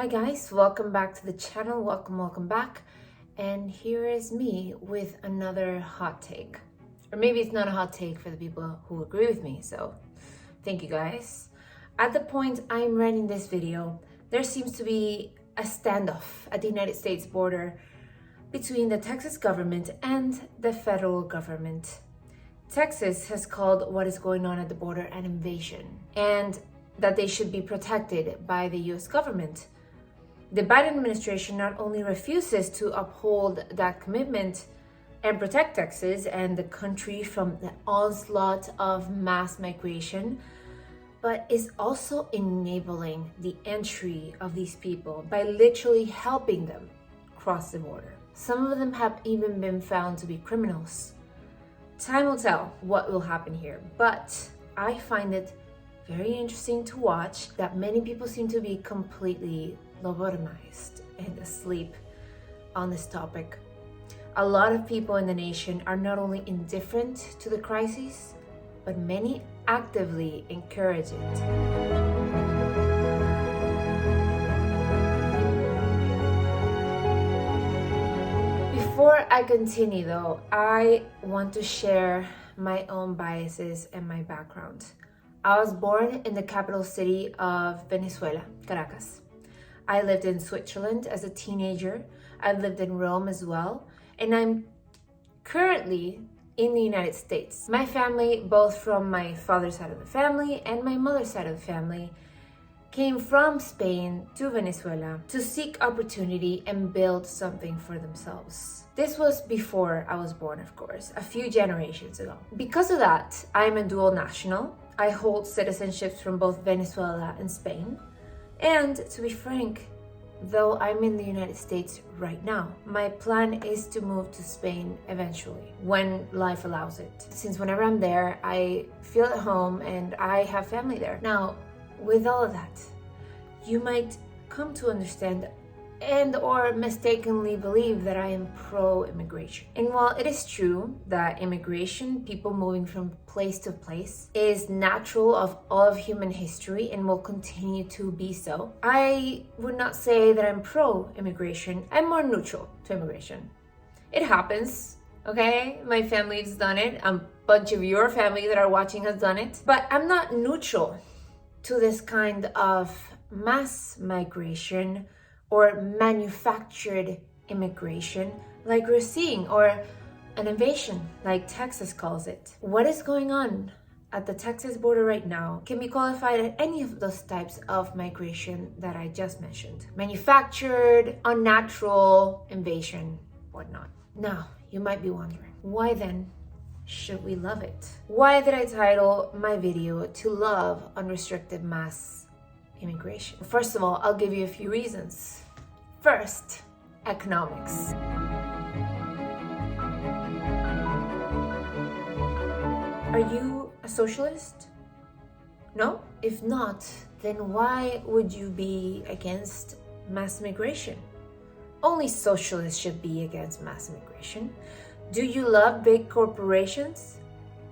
Hi guys, welcome back to the channel. Welcome back. And here is me with another hot take. Or maybe it's not a hot take for the people who agree with me, so thank you guys. At the point I'm writing this video, there seems to be a standoff at the United States border between the Texas government and the federal government. Texas has called what is going on at the border an invasion, and that they should be protected by the US government. The Biden administration not only refuses to uphold that commitment and protect Texas and the country from the onslaught of mass migration, but is also enabling the entry of these people by literally helping them cross the border. Some of them have even been found to be criminals. Time will tell what will happen here, but I find it very interesting to watch that many people seem to be completely lobotomized and asleep on this topic. A lot of people in the nation are not only indifferent to the crisis, but many actively encourage it. Before I continue though, I want to share my own biases and my background. I was born in the capital city of Venezuela, Caracas. I lived in Switzerland as a teenager. I've lived in Rome as well. And I'm currently in the United States. My family, both from my father's side of the family and my mother's side of the family, came from Spain to Venezuela to seek opportunity and build something for themselves. This was before I was born, of course, a few generations ago. Because of that, I'm a dual national. I hold citizenships from both Venezuela and Spain. And to be frank, though I'm in the United States right now, my plan is to move to Spain eventually, when life allows it. Since whenever I'm there, I feel at home and I have family there. Now, with all of that, you might come to understand and or mistakenly believe that I am pro-immigration. And while it is true that immigration, people moving from place to place, is natural of all of human history and will continue to be so, I would not say that I'm pro-immigration. I'm more neutral to immigration. It happens, okay? My family has done it. A bunch of your family that are watching has done it. But I'm not neutral to this kind of mass migration or manufactured immigration like we're seeing, or an invasion like Texas calls it. What is going on at the Texas border right now can be qualified at any of those types of migration that I just mentioned. Manufactured, unnatural, invasion, whatnot. Now, you might be wondering, why then should we love it? Why did I title my video to love unrestricted mass immigration? First of all, I'll give you a few reasons. First, economics. Are you a socialist? No? If not, then why would you be against mass immigration? Only socialists should be against mass immigration. Do you love big corporations?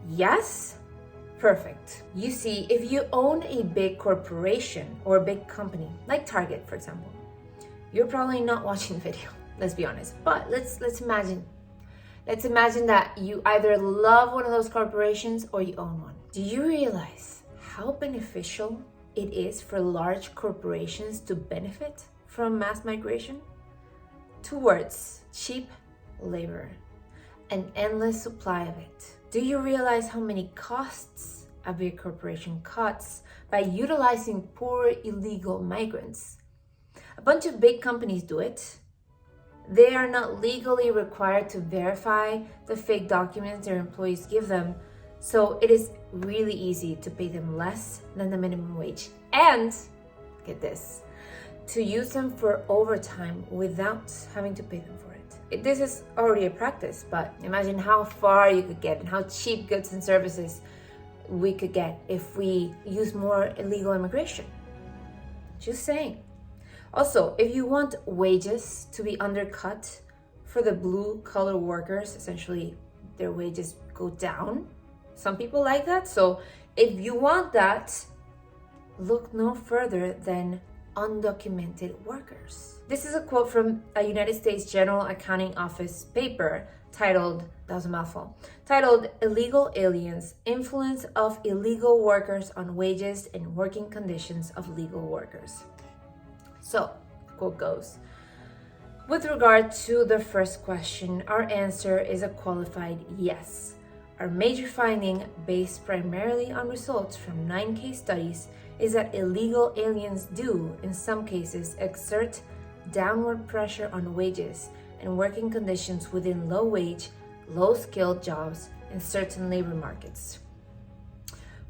Yes? Perfect. You see, if you own a big corporation or a big company, like Target, for example, you're probably not watching the video, let's be honest. But let's imagine. Let's imagine that you either love one of those corporations or you own one. Do you realize how beneficial it is for large corporations to benefit from mass migration? Two words: cheap labor. An endless supply of it. Do you realize how many costs a big corporation cuts by utilizing poor illegal migrants? A bunch of big companies do it. They are not legally required to verify the fake documents their employees give them, so it is really easy to pay them less than the minimum wage. And, get this, to use them for overtime without having to pay them for it. This is already a practice, but imagine how far you could get and how cheap goods and services we could get if we use more illegal immigration. Just saying. Also, if you want wages to be undercut for the blue-collar workers, essentially their wages go down. Some people like that. So if you want that, look no further than undocumented workers. This is a quote from a United States General Accounting Office paper titled, that was a mouthful, titled Illegal Aliens, Influence of Illegal Workers on Wages and Working Conditions of Legal Workers. So, quote goes, with regard to the first question, our answer is a qualified yes. Our major finding, based primarily on results from 9 case studies, is that illegal aliens do, in some cases, exert downward pressure on wages and working conditions within low-wage, low-skilled jobs in certain labor markets.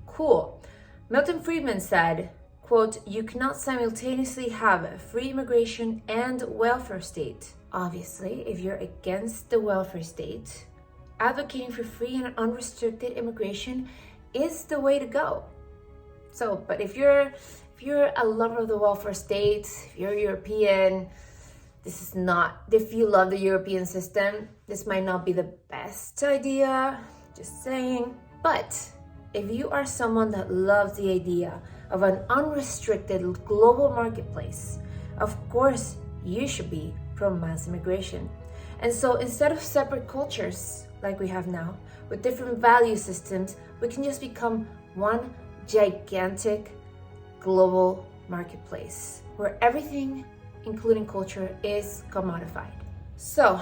Cool. Milton Friedman said, quote, you cannot simultaneously have a free immigration and welfare state. Obviously, if you're against the welfare state, advocating for free and unrestricted immigration is the way to go. So, but if you're a lover of the welfare state, if you're European, if you love the European system, this might not be the best idea, just saying. But if you are someone that loves the idea of an unrestricted global marketplace, of course you should be pro-mass immigration. And so instead of separate cultures like we have now, with different value systems, we can just become one gigantic global marketplace where everything, including culture, is commodified. So,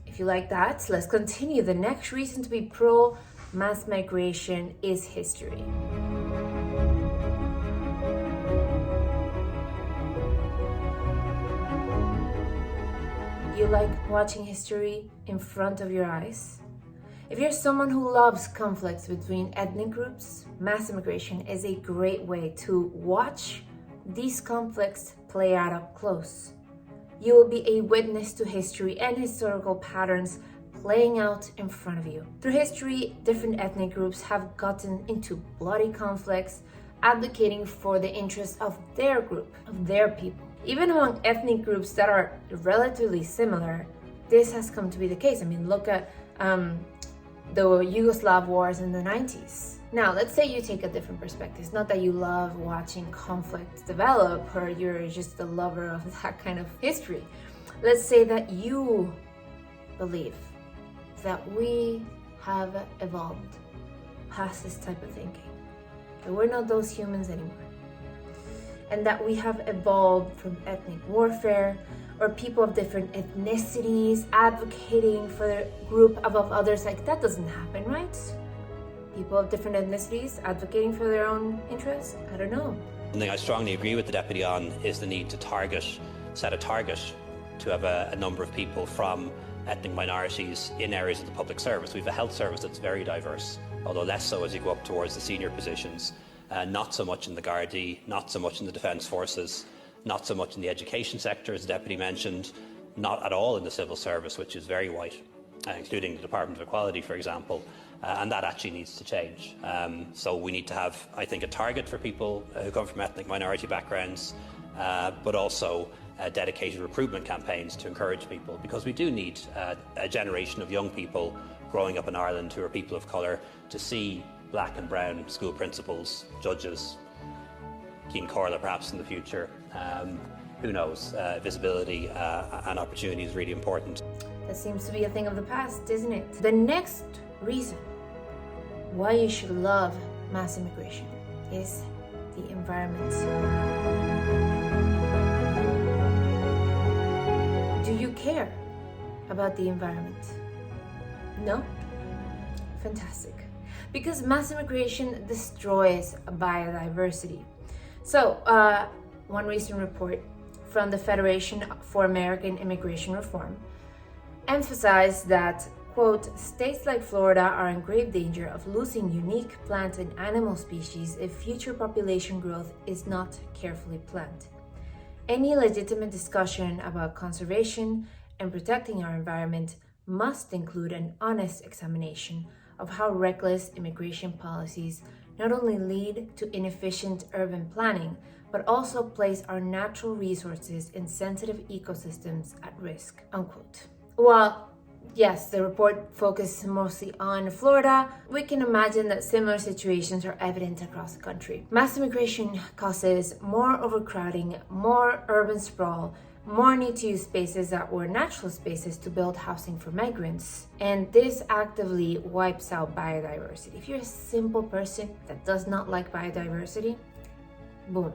if you like that, let's continue. The next reason to be pro-mass migration is history. You like watching history in front of your eyes? If you're someone who loves conflicts between ethnic groups, mass immigration is a great way to watch these conflicts play out up close. You will be a witness to history and historical patterns playing out in front of you. Through history, different ethnic groups have gotten into bloody conflicts, advocating for the interests of their group, of their people. Even among ethnic groups that are relatively similar, this has come to be the case. I mean, look at the Yugoslav wars in the 90s. Now, let's say you take a different perspective. It's not that you love watching conflicts develop or you're just a lover of that kind of history. Let's say that you believe that we have evolved past this type of thinking, that we're not those humans anymore, and that we have evolved from ethnic warfare or people of different ethnicities advocating for their group above others. Like, that doesn't happen, right? People of different ethnicities advocating for their own interests? I don't know. One thing I strongly agree with the Deputy on is the need to set a target to have a number of people from ethnic minorities in areas of the public service. We have a health service that's very diverse, although less so as you go up towards the senior positions. Not so much in the Gardaí, not so much in the Defence Forces, not so much in the education sector, as the Deputy mentioned, not at all in the civil service, which is very white, including the Department of Equality, for example, and that actually needs to change. So we need to have, I think, a target for people who come from ethnic minority backgrounds, but also dedicated recruitment campaigns to encourage people, because we do need a generation of young people growing up in Ireland who are people of colour to see black and brown school principals, judges, Keen Corla perhaps in the future. Who knows? Visibility and opportunity is really important. That seems to be a thing of the past, isn't it? The next reason why you should love mass immigration is the environment. Do you care about the environment? No? Fantastic. Because mass immigration destroys biodiversity. So, one recent report from the Federation for American Immigration Reform emphasized that, quote, states like Florida are in grave danger of losing unique plant and animal species if future population growth is not carefully planned. Any legitimate discussion about conservation and protecting our environment must include an honest examination of how reckless immigration policies not only lead to inefficient urban planning, but also place our natural resources and sensitive ecosystems at risk, unquote. Well, Yes, the report focused mostly on Florida. We can imagine that similar situations are evident across the country. Mass immigration causes more overcrowding, more urban sprawl, more need to use spaces that were natural spaces to build housing for migrants. And this actively wipes out biodiversity. If you're a simple person that does not like biodiversity, boom,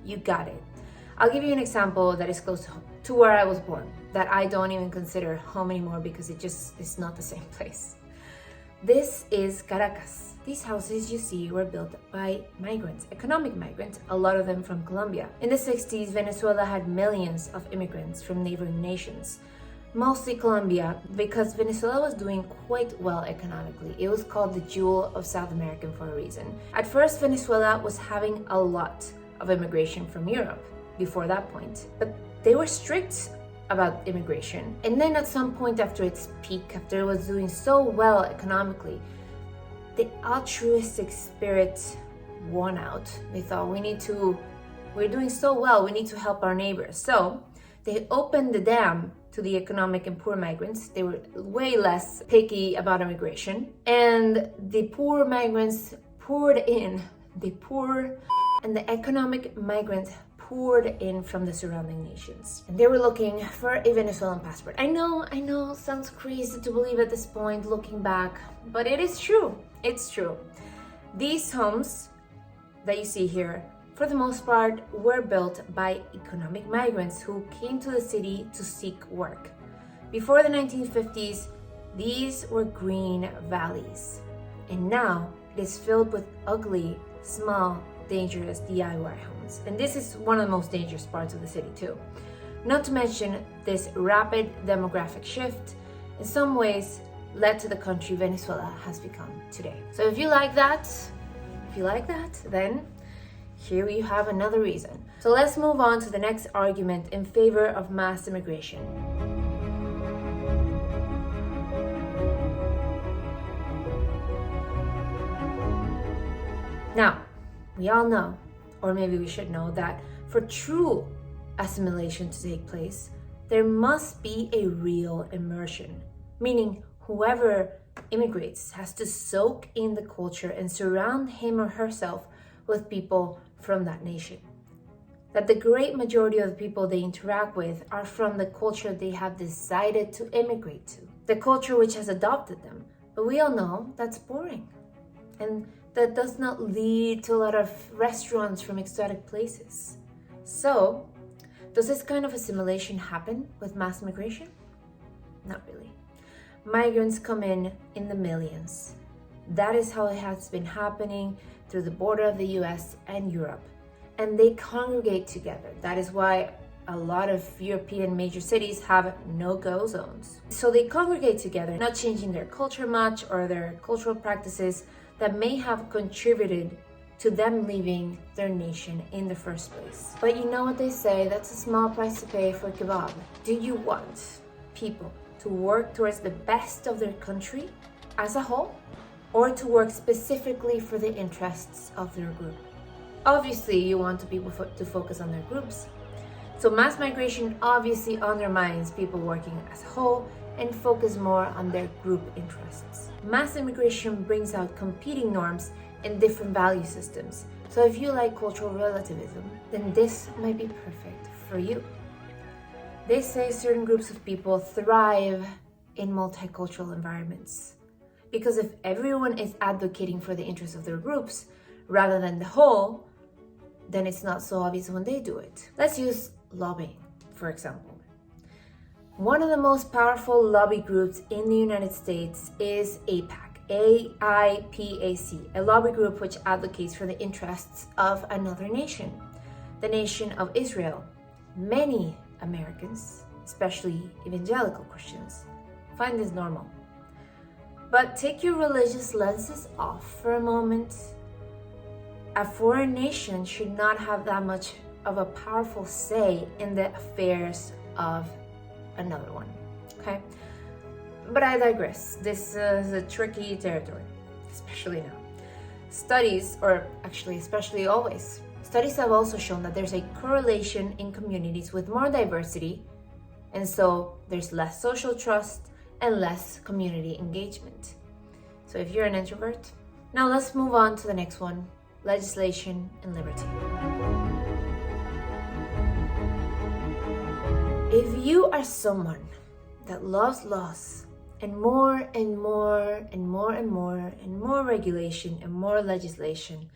you got it. I'll give you an example that is close to where I was born, that I don't even consider home anymore because it just is not the same place. This is Caracas. These houses you see were built by migrants, economic migrants, a lot of them from Colombia. In the 60s, Venezuela had millions of immigrants from neighboring nations, mostly Colombia, because Venezuela was doing quite well economically. It was called the jewel of South America for a reason. At first, Venezuela was having a lot of immigration from Europe before that point, but they were strict about immigration. And then at some point after its peak, after it was doing so well economically, the altruistic spirit won out. They thought, we're doing so well, we need to help our neighbors. So they opened the dam to the economic and poor migrants. They were way less picky about immigration. And the poor migrants poured in, and the economic migrants poured in from the surrounding nations. And they were looking for a Venezuelan passport. I know, sounds crazy to believe at this point, looking back, but it is true. It's true. These homes that you see here, for the most part, were built by economic migrants who came to the city to seek work. Before the 1950s, these were green valleys. And now it is filled with ugly, small, dangerous DIY homes. And this is one of the most dangerous parts of the city too. Not to mention this rapid demographic shift in some ways led to the country Venezuela has become today. So if you like that, then here you have another reason. So let's move on to the next argument in favor of mass immigration. Now, we all know, or maybe we should know, that for true assimilation to take place, there must be a real immersion, meaning whoever immigrates has to soak in the culture and surround him or herself with people from that nation. That the great majority of the people they interact with are from the culture they have decided to immigrate to, the culture which has adopted them. But we all know that's boring. And that does not lead to a lot of restaurants from exotic places. So, does this kind of assimilation happen with mass migration? Not really. Migrants come in the millions. That is how it has been happening through the border of the US and Europe. And they congregate together. That is why a lot of European major cities have no-go zones. So they congregate together, not changing their culture much or their cultural practices that may have contributed to them leaving their nation in the first place. But you know what they say, that's a small price to pay for kebab. Do you want people to work towards the best of their country as a whole, or to work specifically for the interests of their group? Obviously, you want people to focus on their groups. So mass migration obviously undermines people working as a whole and focus more on their group interests. Mass immigration brings out competing norms and different value systems. So if you like cultural relativism, then this might be perfect for you. They say certain groups of people thrive in multicultural environments. Because if everyone is advocating for the interests of their groups rather than the whole, then it's not so obvious when they do it. Let's use lobbying, for example. One of the most powerful lobby groups in the United States is AIPAC, A-I-P-A-C, a lobby group which advocates for the interests of another nation, the nation of Israel. Many Americans, especially evangelical Christians, find this normal. But take your religious lenses off for a moment. A foreign nation should not have that much of a powerful say in the affairs of another one, okay? But I digress. This is a tricky territory, especially now. Studies, or actually especially always, studies have also shown that there's a correlation in communities with more diversity, and so there's less social trust and less community engagement. So if you're an introvert, now let's move on to the next one, legislation and liberty. If you are someone that loves laws and more and more and more and more and more regulation and more legislation,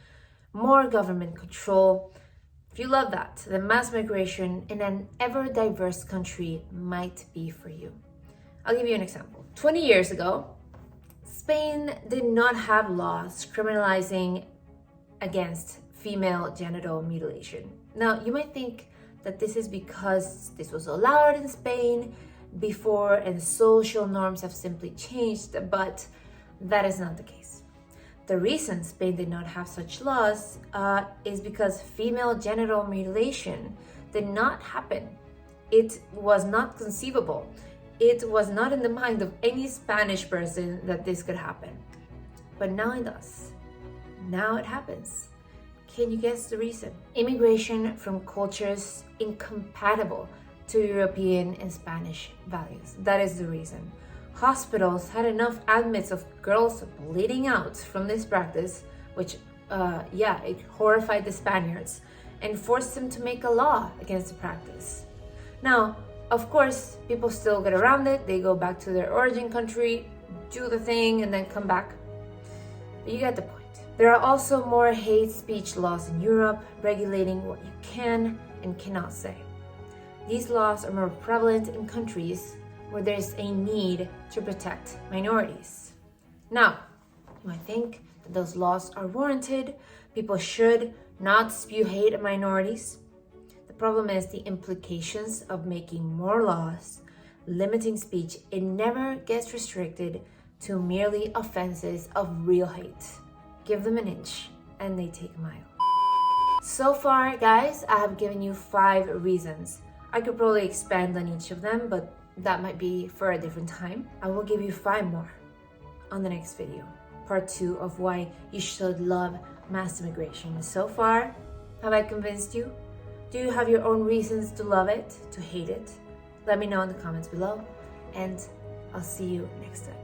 more government control, if you love that, then mass migration in an ever diverse country might be for you. I'll give you an example. 20 years ago, Spain did not have laws criminalizing against female genital mutilation. Now, you might think that this is because this was allowed in Spain before and social norms have simply changed, but that is not the case. The reason Spain did not have such laws is because female genital mutilation did not happen. It was not conceivable. It was not in the mind of any Spanish person that this could happen. But now it does. Now it happens. Can you guess the reason? Immigration from cultures incompatible to European and Spanish values. That is the reason. Hospitals had enough admits of girls bleeding out from this practice, which, it horrified the Spaniards and forced them to make a law against the practice. Now, of course, people still get around it. They go back to their origin country, do the thing, and then come back. But you get the point. There are also more hate speech laws in Europe regulating what you can and cannot say. These laws are more prevalent in countries where there's a need to protect minorities. Now, you might think that those laws are warranted. People should not spew hate at minorities. The problem is the implications of making more laws, limiting speech. It never gets restricted to merely offenses of real hate. Give them an inch and they take a mile. So far, guys, I have given you 5 reasons. I could probably expand on each of them, but that might be for a different time. I will give you 5 more on the next video. Part 2 of why you should love mass immigration. So far, have I convinced you? Do you have your own reasons to love it, to hate it? Let me know in the comments below, and I'll see you next time.